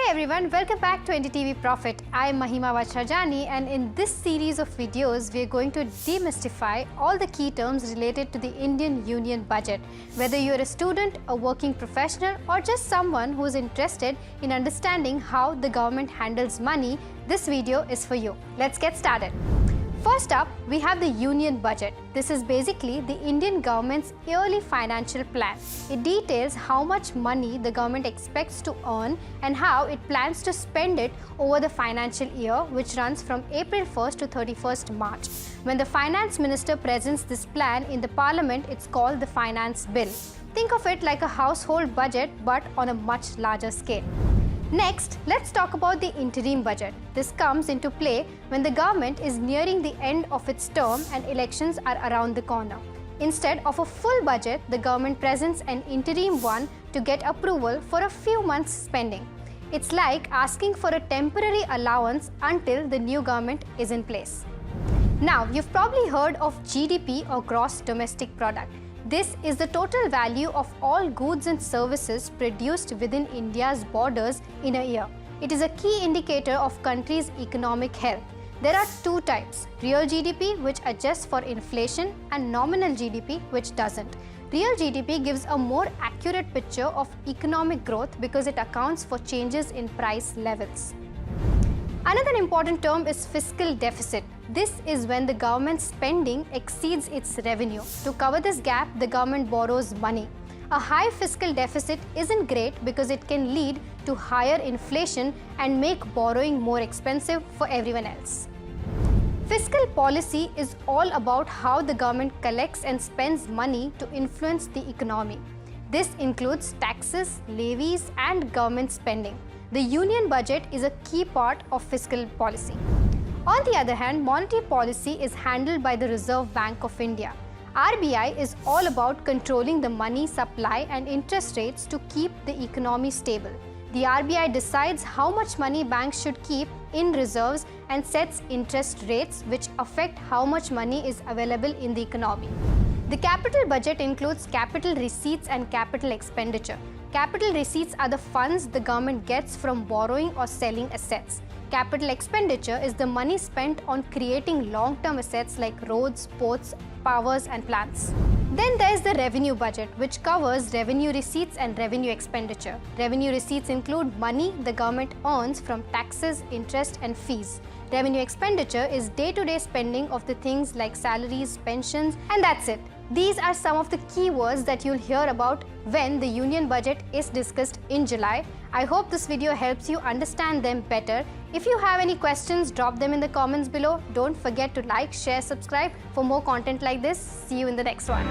everyone, welcome back to NDTV Profit. I am Mahima Vachrajani, and in this series of videos, we are going to demystify all the key terms related to the Indian Union budget. Whether you are a student, a working professional, or just someone who is interested in understanding how the government handles money, this video is for you. Let's get started. First up, we have the Union Budget. This is basically the Indian government's yearly financial plan. It details how much money the government expects to earn and how it plans to spend it over the financial year, which runs from April 1st to 31st March. When the Finance Minister presents this plan in the Parliament, it's called the Finance Bill. Think of it like a household budget, but on a much larger scale. Next, let's talk about the Interim Budget. This comes into play when the government is nearing the end of its term and elections are around the corner. Instead of a full budget, the government presents an interim one to get approval for a few months' spending. It's like asking for a temporary allowance until the new government is in place. Now, you've probably heard of GDP or Gross Domestic Product. This is the total value of all goods and services produced within India's borders in a year. It is a key indicator of country's economic health. There are two types: real GDP, which adjusts for inflation, and nominal GDP, which doesn't. Real GDP gives a more accurate picture of economic growth because it accounts for changes in price levels. Another important term is fiscal deficit. This is when the government's spending exceeds its revenue. To cover this gap, the government borrows money. A high fiscal deficit isn't great because it can lead to higher inflation and make borrowing more expensive for everyone else. Fiscal policy is all about how the government collects and spends money to influence the economy. This includes taxes, levies, and government spending. The Union Budget is a key part of fiscal policy. On the other hand, monetary policy is handled by the Reserve Bank of India. RBI is all about controlling the money supply and interest rates to keep the economy stable. The RBI decides how much money banks should keep in reserves and sets interest rates, which affect how much money is available in the economy. The capital budget includes capital receipts and capital expenditure. Capital receipts are the funds the government gets from borrowing or selling assets. Capital expenditure is the money spent on creating long-term assets like roads, ports, powers, and plants. Then there is the revenue budget, which covers revenue receipts and revenue expenditure. Revenue receipts include money the government earns from taxes, interest, and fees. Revenue expenditure is day-to-day spending of the things like salaries, pensions, and that's it. These are some of the key words that you'll hear about when the Union Budget is discussed in July. I hope this video helps you understand them better. If you have any questions, drop them in the comments below. Don't forget to like, share, subscribe for more content like this. See you in the next one.